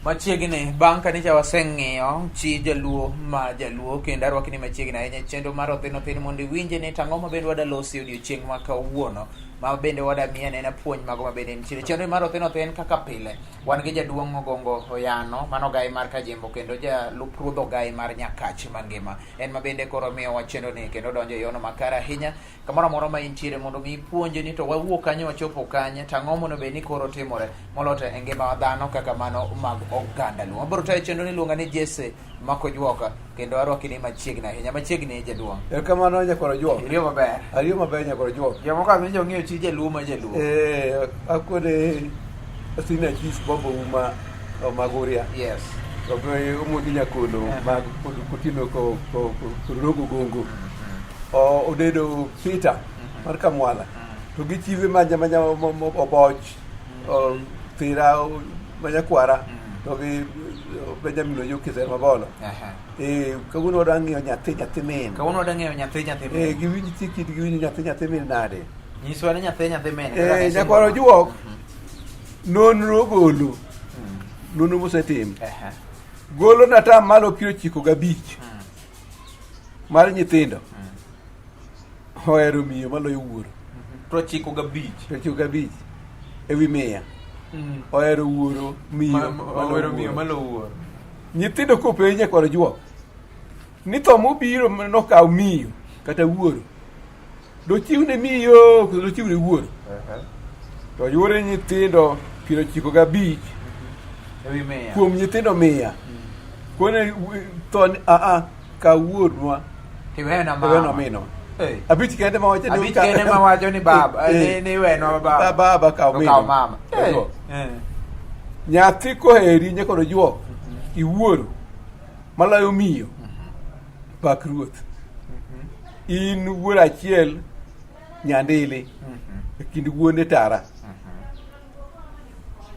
Machiegni bang' kanicha waseng'iyo chi jaluo ma jaluo kendo arwakni machiegni ahinya e chenro mar Othin Othin mondo iwinje ni tang'o ma bende wada losi odiochieng' ma kawuono ma bende wada miya nena puonj mago ma bende nitiere chenro mar Othin Othin kaka pile wan gi jaduong' Ogongo Oyano mano gai mar Kajimbo kendo jalup ruodh ogai mar Nyakach mangima en ma bende koro miyowa chenro ni kendo donjo e yono makare ahinya kamoro amora ma intiere mondo mi ipuonje ni to wawuok kanyo wachopo kanye tang'o mondo bed ni koro timore molote e ngima wa dhano kaka mano mag oganda luo. Wabiro tayo chenro ni luonga ni Jesse Mako Juoka kendo arwakni machiegni ahinya machiegni jaduong'. Erokamano nyakoro Juok. Iriyo maber. Ariyo maber nyakoro Juok. Jomoko awinjo ong'eyo chi jaluo ma jaluo. Akode sina chief Bobo Uma Maguria. Yes. Obe umugi nyakono mag kutino ko rogo gongo. Odedo Peter mar Kamwala. To gi chiwe manya oboch. Tira manyakwara. To gi Benjamin Oyoki Mabolo. Kawuono wadwa ng'iyo nyathi min. Kawuono wadwa ng'iyo nyathi min. Giwinj tikit giwinj nyathi min nade. Nyiswa ni nyathi min. Nyakwaro Juok nonro golo. Nonro mosetim. Golo nata malo 95 mar nyithindo. Ohero miyo maloyo wuoro. 95 ewi 100. Ohero wuoro miyo malo wuoro. Nyithindo kopenje Nyakwaro Juok ni tho mobiro nokaw miyo kata wuoro dochiwne miyo dochiwne wuoro. To yuore nyithindo 95 ewi 100 kuom nyithindo 100 kone thon ka wuorwa tiwena mama mino abich kende ma wacho ni baba ni weno baba ka mama nyathi koheri Nyakwaro Juok iwuoro malayo miyo pak ruoth. In wuoro achiel nyandili e kind wuonde tara.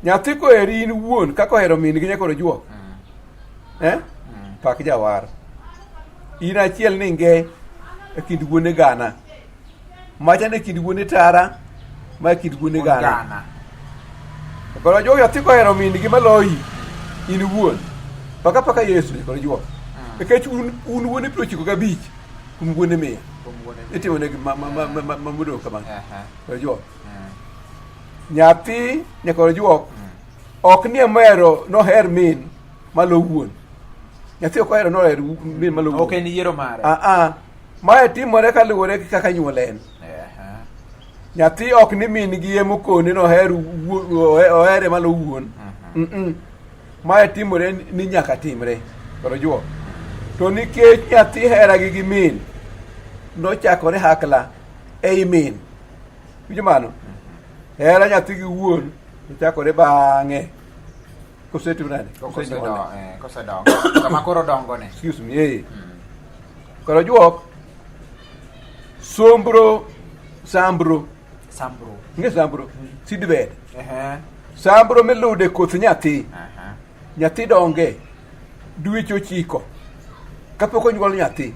Nyathi koheri in wuon kaka ohero min gi Nyakwaro Juok pak jawar. In achiel ninge e kind wuone gana machane kind wuone tara ma kind wuone gana. Nyakwaro Juok nyathi kohero min gi maloyi in wuon paka Yesu Nyakwaro Juok. Ekech un wuone 95 kuom wuone 100 itimo ne mamudo kamano. Nyakwaro Juok nyathi Nyakwaro Juok ok ni mero noher min malo wuon. Nyathi ok ohero noher min malo wuon. Ok en yiero mare. Mae timore kaluwore gi kaka nyuolen. Nyathi ok ni min gi emo kone noher ohere malo wuon. Mae timore ni nyaka timre Nyakwaro Juok. To nikech nyathi hera gi min nochakore hakla ei min. Winjo mano? Hera nyathi gi wuon nochakore bang'e. Kosetim nade? Kosedongo. Kama koro dongo ne. Excuse me. Nyakwaro Juok Sambro. Nge Sambro? Seedbed. Sambro milude koth nyathi. Nyathi donge dweche 9 kapok onyuol nyathi.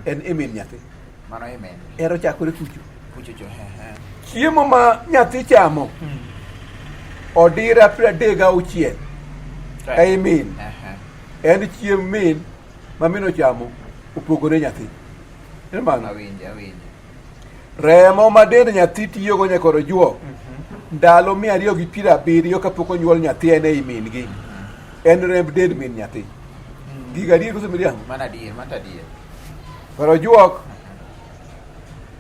En emin nyathi. Mano emin. Ero chakore kucho. Chiemo ma nyathi chamo odira 36 ei min. En chiemo min ma min ochamo opogore nyathi. Awinjo. Remo ma dend nyathi tiyogo Nyakwaro Juok ndalo 270 kapok onyuol nyathi en ei min gi. En remb dend min nyathi. Giga adier koso miriambo? Mana adier. Nyakwaro Juok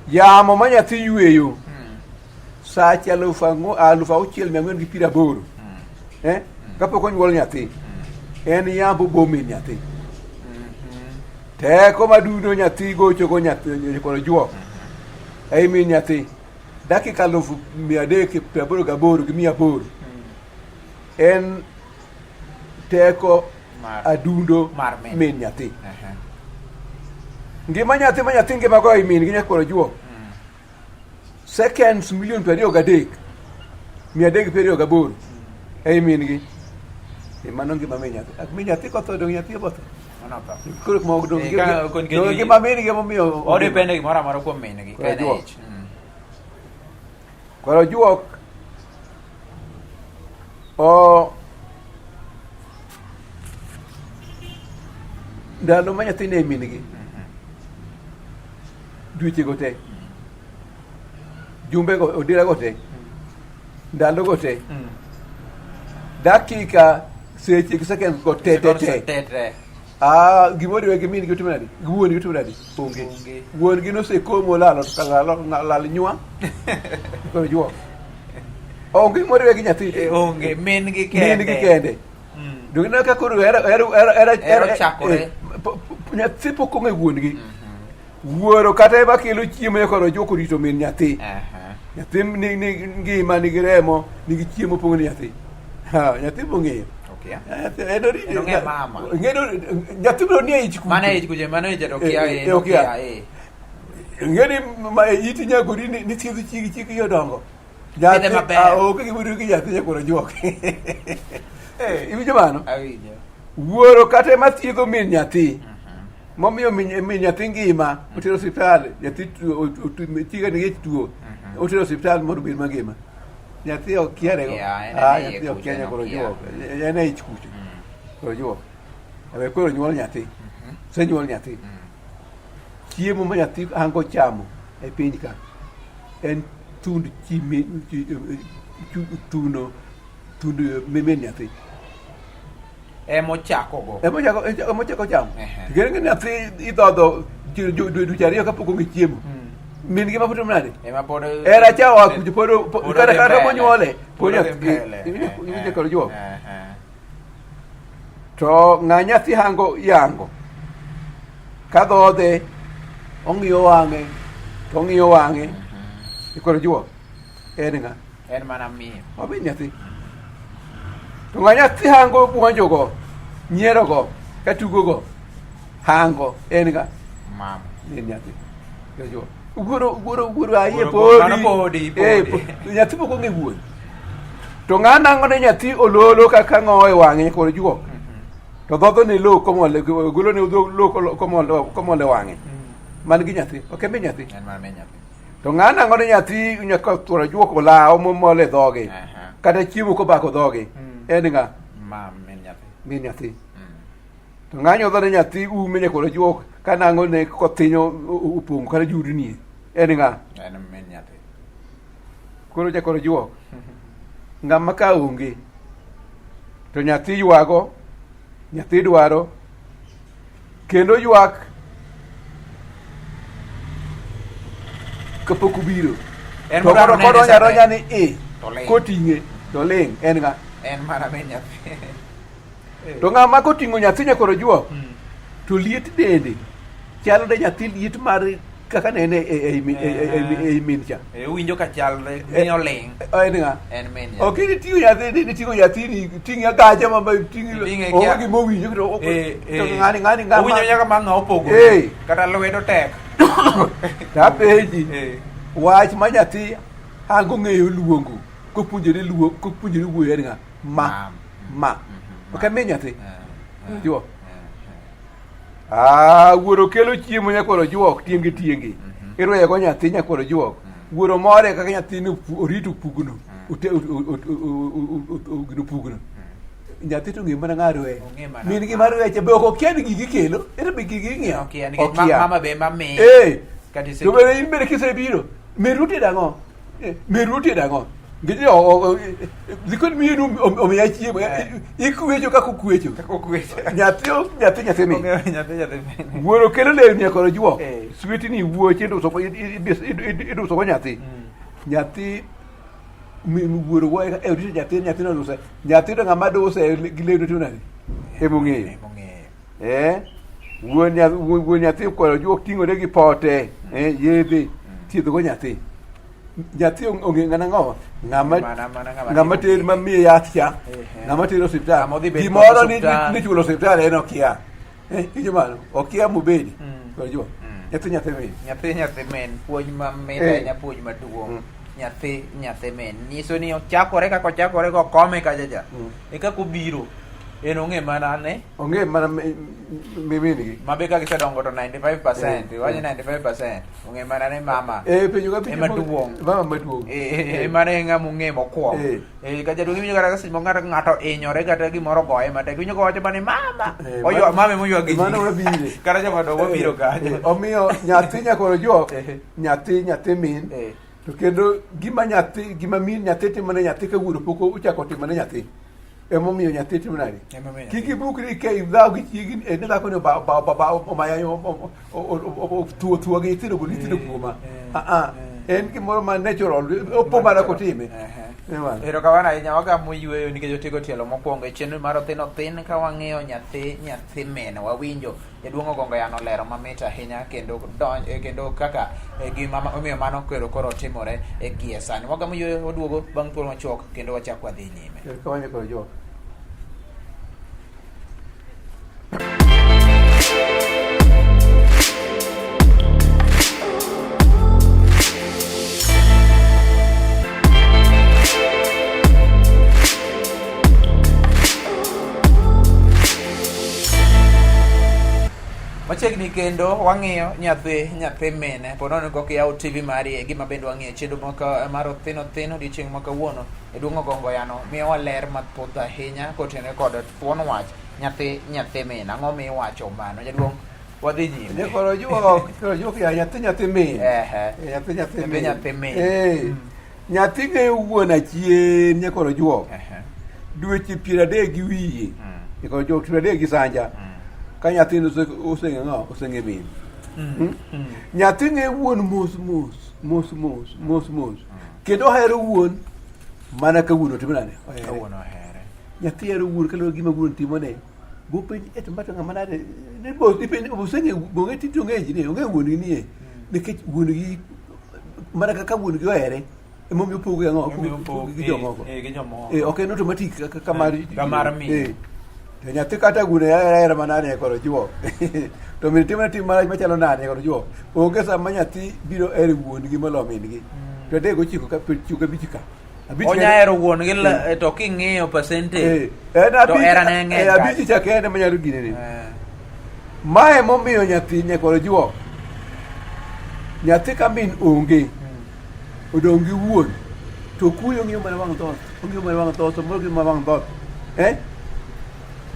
yamo ma nyathi yweyo sache 6,480 kapok onyuol nyathi en yambo bomin nyathi. Teko madudo nyathi gochogo Nyakwaro Juok ei min nyathi dakika 388 gi 800 en teko adundo min nyathi. Ngima nyathi ma nyathi ngima go ei min gi Nyakwaro Juok seconds 23,328 ei min gi. Mano ngima min nyathi. Min nyathi kotho dong nyathi obotho. Koro mo dong ngima min gi momiyo odepende gimoro amora kuom min gi. Nyakwaro Juok ndalo ma nyathi ne min gi dweche go te jumbe go odira go te ndalo go te dakika seche gi second go te gimoro we gi min gi timnadi wuon gi timnadi onge wuon gi no se komo lalo lal nywa ko juo onge gimoro we gi nyathi onge min gi kende dugina ka koro era chakore nyathi pok onge wuon gi wuoro kata ema kelo chiemo e koro joko rito min nyathi nyathi ni ngima nigi remo nigi chiemo pong ni nyathi nyathi bong'eyo nyathi bro nie ich ngeni iti nyagori ni thiedho chiki yodongo oke gimoro gi nyathi nyakoro juok iwinjo mano wuoro kata ema thiedho min nyathi momiyo min nyathi ngima otero osiptal nyathi chiga nigi tuo otero osiptal mondo obed mangima nyathi ok kiarego nyathi ok kianya koro juok en e ich kucho koro juok ewe koro nyuol nyathi senyuol nyathi chiemo ma nyathi hango chamo e piny ka en thund memen nyathi emochako chamo kendo nyathi idhodho dweche ariyo kapok onge chiemo min gi mapod mnade era cha wa kujo pod kata monyuole pod nyathi koro juok to ng'a nyathi hango yango kadhodhe ong'iyo wang'e koro juok en ng'a en mana miyo obed nyathi to ng'a nyathi hango buonjogo nyierogo katugogo hango en ng'a en nyathi koro juok Uguro ayie podi nyathi pok ong'e wuon to ng'a nang'o ne nyathi ololo kaka ng'o e wang'e koro juok to dhodho ne lo komole golo ne lo komole wang'e man gi nyathi ok embe nyathi to ng'a nang'o ne nyathi nyaka koro juok olawo momole dhoge kata chiemo kobako dhoge en ng'a min nyathi to ng'a nyodho ne nyathi ume nyaka koro juok ka nang'o ne kothinyo opong' kata judnie en ng'a koro jakoro juok ng'ama ka onge to nyathi ywago nyathi dwaro kendo ywak kapok obiro to kodonyaronya ni koting'e to ling' en ng'a to ng'ama koting'o nyathi nyakoro juok to liet dende chalo de nyathi liet mar kaka nene e min cha winjo ka chalre miyo ling' en ng'a en min ok itiyo nyathi ni ting'e gacha mamba onge gima owinjo to ng'ani owinjo nyaka ma ng'a opogo kata lwedo tek tapenji wach ma nyathi hango ng'eyo luongo kopuonjore wuoyo en ng'a ma ok min nyathi juok wuoro kelo chiemo nyakoro juok tienge irweyego nyathi nyakoro juok wuoro more kaka nyathini orito pugno pugno nyathi to ng'e mana ng'a rweyo min gi mar weche be ok okia ni gigi kelo ere be gigi ng'iyo to bende in bende kisebiro meruti dang'o ngiji likod miyenu omiya chiemo ikwecho kaka okwecho nyathi mi wuoro kelo lewni koro juok swetini wuoche idusogo nyathi wuoro wuoye orito nyathi noduse nyathi to ng'ama duse gi lewni tunani emong'eyo wuon nyathi koro juok ting'ore gi pote yedhe thiedhogo nyathi onge ng'anang'o ng'ama ter mamiye yath cha ng'ama tero osiptal gimoro ni chulo osiptal en okia ijo mano okia mobedi koro juok nyathi men puonj mamit ahinya puonj maduong' nyathi men nyiso ni ochakore kaka ochakore go kome kachacha e kaka obiro En ong'e mana ne? Ong'e mana min gi. Mabe ka gisedongo to 95%, iwacho 95%. Ong'e mana ne mama. Penjo ka Ema duong'. Mama maduong'. Mana ng'ama ong'e mokwongo. Ka jaduong' iwinjo kata ka seche moko ng'ato inyore kata gimoro goye matek. Iwinjo ka wacho mana mama. Oywa mama moywa gi. Mano mabire. Kata joma do wabiro kanyo. Omiyo nyathi nyakoro jo. Nyathi min. To kendo gima min nyathi timo ne nyathi kawuono pok ochako timo ne nyathi. Emomiyo nyathi timo nade? Kik ibukri ke idhaw gi chiegi ne dhako ni omayayo tuo gi ithido go ithido kuoma. En gimoro ma natural opo mana kotime. Erokamano ahinya wagamo yweyo nikech otieko tielo mokwongo e chenro mar Othin Othin ka wang'iyo nyathi min wawinjo jaduong' Ogongo Yano olero mamit ahinya kendo kaka gima omiyo mano koro timore e gie sani. Wagamo yweyo waduogo bang' thuolo machuok kendo wachak wadhi nyime. Kawanyo koro jo. Machiegni kendo wang'iyo nyathi mine ponono kokiyaw TV mari e gima bende wang'iyo chenro mar Othin Othin odiochieng' ma kawuono jaduong' Ogongo Yano miyowa ler mathoth ahinya kotenore kod thuon wach nyathi min. Ang'o miwacho mano jaduong'? Wadhi nyime. Koro juok ya nyathi min. Nyathi min. Nyathi ng'eyo wuon achien nyakoro juok. Dweche 30 gi wiye. Koro juok 30 gi sanja. Ka nyathino oseng'e min. Nyathi ng'e wuon mos. Kendo ohero wuon mana ka wuon otimo nade? Nyathi hero wuon kaluwore gima wuon timone. Bopenj etombato ng'ama nade? Oseng'e bong'e tito ng'eji ne, ong'e wuon gi nie. Nikech wuon gi mana kaka wuon gi ohere. Emomiyo opogo gi jomoko. Ok en automatic kamar min. To nyathi kata gune era manane koro juo. To min timna tim marach machalo nane koro juo. Onge sama nyathi biro ere wuon gi malo min gi. To de go chiko ka chuka bichika. Onya ero wuon gi to king'iyo percentage. To era ne ng'eny. Abich cha kende manyalo gine ni. Mae momiyo nyathi ne koro juo. Nyathi ka min onge. Odong gi wuon. To kuyo ng'iyo mana wang dhoth. Ong'iyo mana wang dhoth, moro gi mana wang dhoth.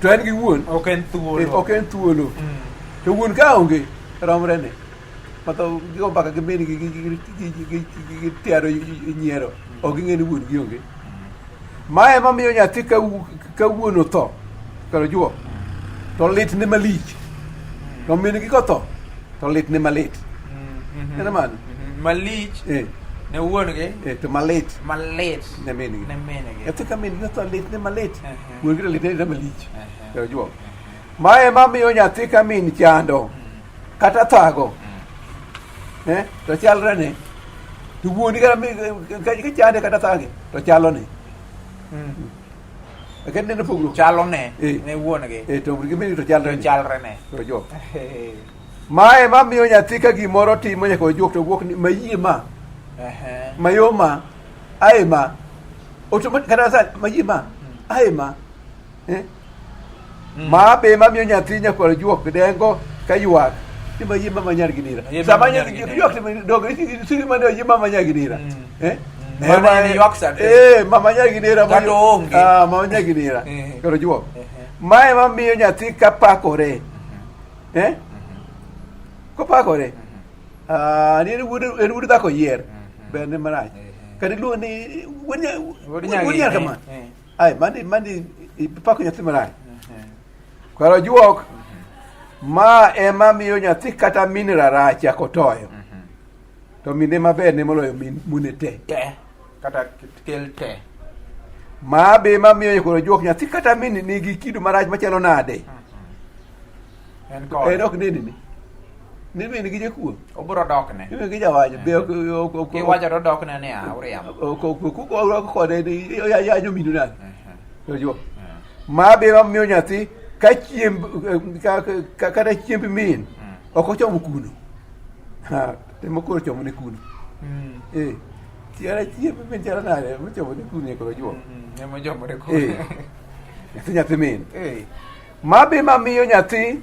To en gi wuon ok en thuolo. To wuon ka onge romre ne mato gigo mbaka gi min gi tiaro nyiero ok ging'e ni wuon gi onge. Mae mamiyo nyathi ka wuon otho karo juo to lit ne malich. To min gi kotho to lit ne malit. En mano malich ne wuon gi to malit ne min gi. Nyathi ka min gi to lit ne malit. Wuon gi to lit ne malich. Karo juo. Mae mamiyo nyathi ka min chando kata thago. To chalre ne. To wuon ka chande kata thage to chalo ne. Ken ne pogro. Chalo ne wuon gi. To wuon gi min to chalre ne. To juo. Mae mamiyo nyathi ka gimoro timo nyaka ojuok to wuok ni mayie ma. Mayoma aema automatic kana sa mayima aema ma be mamiyo nyathi nyaka juok dengo kayuak ti mayima manyar ginira sama juok ti dogri siri mane yima manyar ginira mama yuak sa mama nyar ginira mama nyar ginira koro juok mae mamiyo nyathi kapakore kopakore ni en wuod dhako yier bende marach kadi luo ni wunya kama ai mandi pako nyathi marach koro juok ma ema miyo nyathi kata min rarach akotoyo to mine maber ne moloyo mune te kata kel te ma be ma miyo koro juok nyathi kata min nigi kido marach machalo nade en ok nini ni min gi jakuo obro dokne ni gi jawajo be ki wajo do dokne ne Auriam ko de ya nyominu na to jo ma be ma miyo nyathi ka chiemb kata chiemb min ok ochomo kuno te mokoro chomo ne kuno tiara chiemb min tiara nade mochomo ne kuno ko jo ne mochomo ne kuno nyathi min. Mabe mamiyo nyathi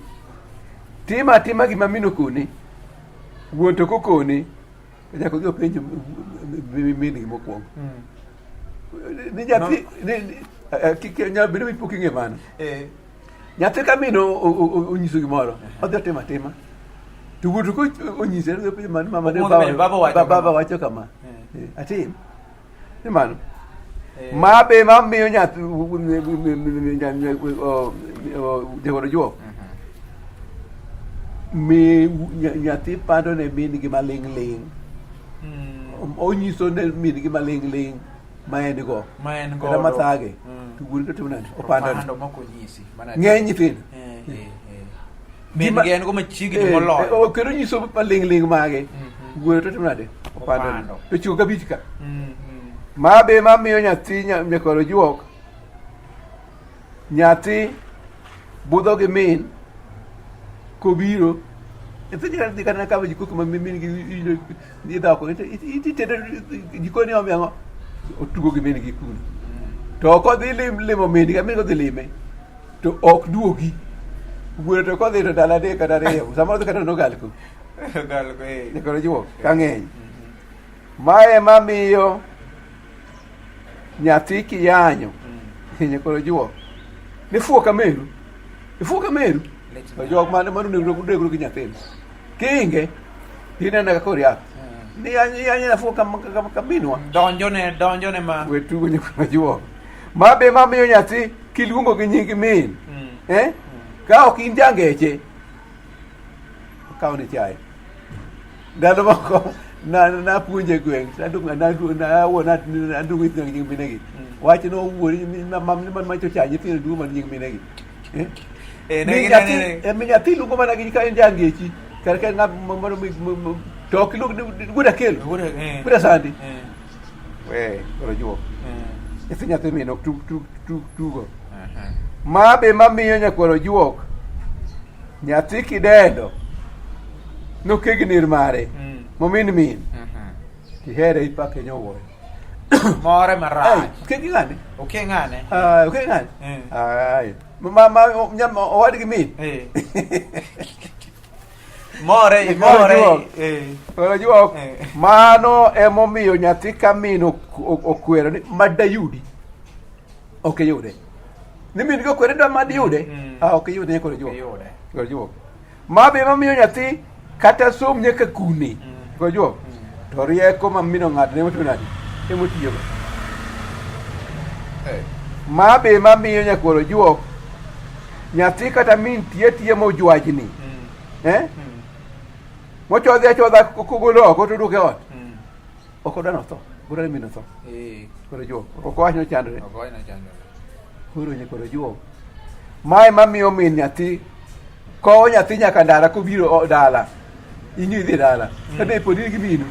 tima gima mino koni, wuon to kokoni, nyaka gi penjo min gi mokwongo. Ni nyathi nyalo bedo mi pok ing'e mano. Nyathi ka min onyiso gimoro, odhi otima to wuon to onyise penjo mano mama ne baba wacho kama. Atim. Ni mano. Mabe mamiyo nyathi jagoro juok. Mi nyathi pando ne min gi maling'. Onyiso ne min gi maling' ma en go. Kata mathage. To wuon to timo nade? Opando ng'eny nyithindo. Min gi en go machiegni moloyo. Kendo nyiso maling' mage. Wuon to timo nade? Opando. To chuo kabich ka. Mabe mamiyo nyathi nyakoro juok. Nyathi budho gi min kobiro nyathi kana kama jiko kuma min gi dhako ititedo jikoni omiango otugo gi min gi kuno to kodhi limo min gi min kodhi lime to ok duogi wuono to kodhi to dala de kata riyo samoro dhi kata nogalko nyakoro juok kang'eny. Mae mamiyo nyathi kiyanyo nyakoro juok ni fuo kameru jok mane mano negro gi nyathini kinge inene kaka oriak ni yanyina fuo kaminwa donjone ma wetugo nyakoro juok. Mabe mamiyo nyathi kiluongo gi nying min ka ok in jangeche okaw ni chaye. Ndalo moko napuonje gweng' nadungo nyithindo gi nying minegi wach no wuori macho cha nyithindo duo man nying minegi mi nyathi luongo mana gi ka en jangechi kar ka ng'a to ok iluong guda kelo guda sandi koro juok nyathi min ok tugo. Mabe mamiyo nyakoro juok nyathi kidendo nokegnir mare momin tihere ipake nyowuoyo more marach kegi ng'ane okeng'ane ay mama owad gi min more juok. Mano emomiyo nyathi ka min okwero ni madayudi ok yude ni min gi okwero ni madayude ok yude koro juok. Mabe mamiyo nyathi kata som nyaka kune koro juok to rieko ma mino ng'ato ne motimo nade emotiyogo. Mabe mamiyo nyakoro juok nyathi kata min tiye mojwajni mochodhi achodha kogolo oko to duke ot ok odwa notho gura min otho koro juok ok owach nochandore koro nyakoro juok. Mae mamiyo min nyathi kowo nyathi nyaka ndara kobiro dala inyo idhi dala kata ipodi gi minu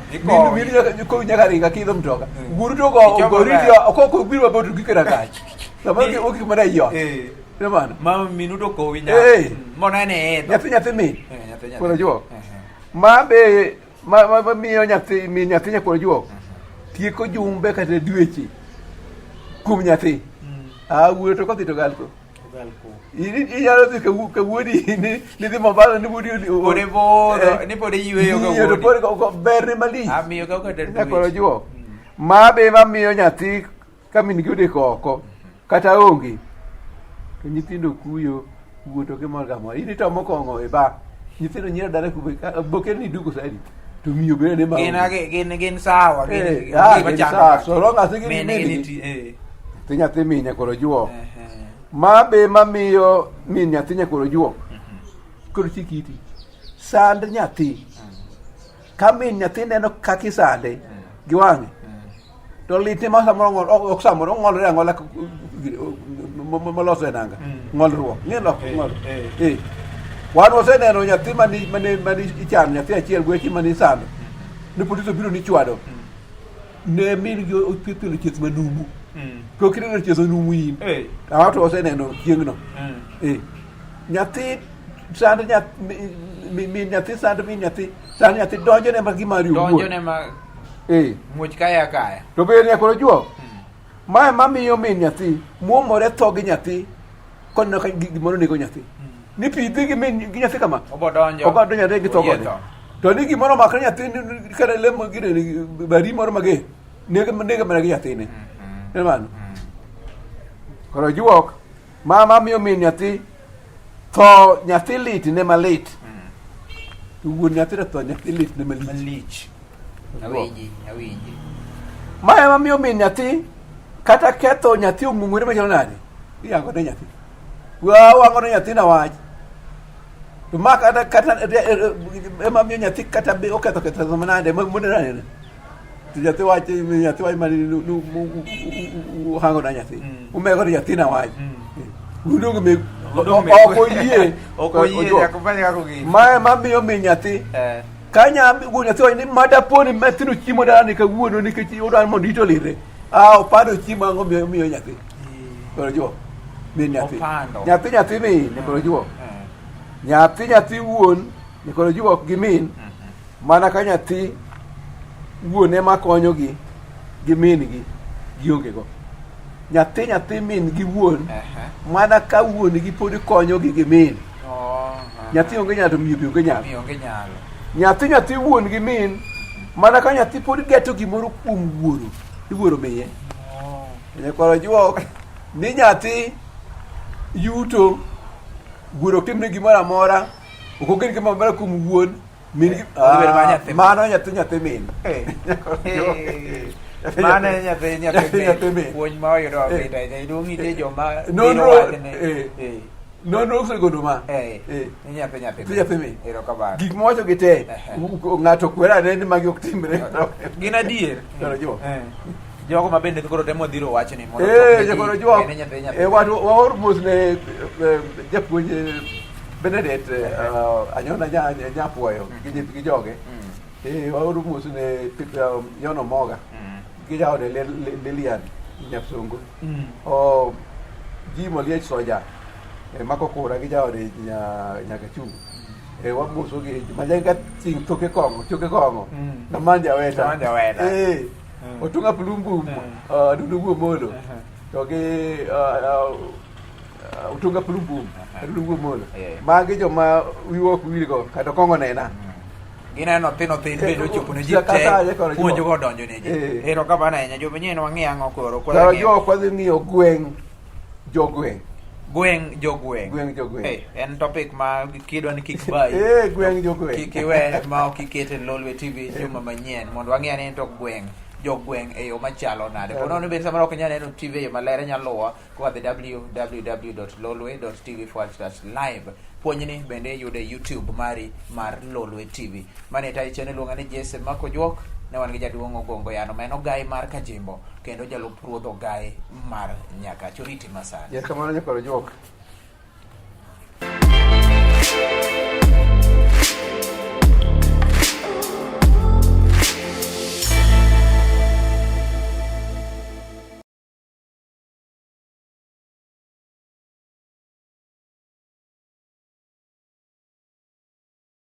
nyaka ringa kidho mtoka guru to goriti ok biro maboto gi kera kach samoro ok mana yot mano mama minu to kowi monane nyathi min koro juok. Mabe miyo nyathi nyakoro juok tieko jumbe kata dweche kuom nyathi wuoyo to kodhi to galko inyalo dhi ka wuodi ni dhi Mombasa ni wuodi ni pod yweyo to pod ber ni malich amiyo ka kata nyakoro juok. Mabe mamiyo nyathi ka min gi odeko oko kata onge to nyithindo kuyo wuoto gi mor gamor ini to mokong'o e ba nyithindo nyiero dala kube boken ni duko sadi to miyo bene ma gin sawa so long as gin to nyathi min nyakoro juok. Mabe mamiyo min nyathi nyakoro juok koro chikiti sand nyathi ka min nyathi neno kaki sande gi wang'e to litne ma samoro ok samoro ng'olore ang'ola moloso e nanga ng'olruok ng'ol wan waseneno nyathi mani ichano nyathi achiel gwechi mani sando ni polisi biro ni chwado ne min gi othiethelo chieth manumu ko kineno chieth manumu in to waseneno chieng'no nyathi sand min nyathi sand min nyathi donjone ma gimari donjone ma much kaya to ber nyakoro juok. Mae mamiyo min nyathi muomore tho gi nyathi kono ka gimoro nego nyathi ni pidhi gi min gi nyathi kama obodonjo nyathi gi to kode to ni gimoro makre nyathi kada lemo gine bari moro mage nega mana gi nyathi ne mano koro juok mama miyo min nyathi to nyathi lit ne malit wuon nyathi to nyathi lit ne malich awinji maya mamiyo min nyathi kata ketho nyathi ong'ung'ore machalo nade iyango ne nyathi wango ne nyathi na wach to ma kata ema miyo nyathi kata be oketho manade monene to nyathi wach mani hango na nyathi umego nyathi na wach udong me okoyie yakufanya kugi maya mamiyo min nyathi kanya go nyathi wach ni mada poni metino chimo dani ka wuono nikech odan mondo ito lire opado chimo ango miyo nyathi koro jo min nyathi min ne koro jo nyathi wuon ne koro jo gi min mana ka nyathi wuon ema konyo gi min gi gionge go nyathi min gi wuon mana ka wuon gi pod konyo gi min nyathi onge nyalo miyo onge nyalo nyathi wuon gi min mana ka nyathi pod geto gimoro kuom wuoro miye ne koro juok ni nyathi yuto wuoro timne gimoro amora okogen gimoro amora kuom wuon min gi mano nyathi min mane nyathi min wuon ma oyudo abita idongi te joma nonro osegono ma nyathi min erokamano gik mowacho gi te ng'ato kwera ne ni magi ok timre gin adier jogo ma bende koro temo dhiro wachni koro juok waor mos ne japuonj Benedict anyona nyapuoyo gi joge waor mos ne Yono Moga gi jaode Lilian Nyapsongo ji moliech soja mako kura gi jaode nyaka chung wabuso gi majenga ting choke kongo na manja weta otunga pulumbum dudubu molo to gi otunga pulumbum dudubu molo magi joma wiwok wilgo kata kongo nena gineno thin bende ochopo ne ji te puonjo go donjo ne ji erokamano ahinya joma nyien wang'i ang'o koro kwadhi ng'iyo jogweng en topic ma kidwa ni kik bayi gweng jogweng kik iwe ma ok ikete Lolwe TV juma manyien mondo wang'i ane to jogweng e yo machalo nade kono ne bende samoro ok nyalo neno TV e yo maler nyaluwa kodhi www.lolwe.tv/live puonjni bende yude YouTube mari mar Lolwe TV mane tai channel luonga ni Jesse Mako Juok ne wan gi jaduong' Ogongo Yano ma en ogai mar Kajimbo kendo jalup ruodh ogai mar Nyaka Choriti Masani kamano nyakoro Juok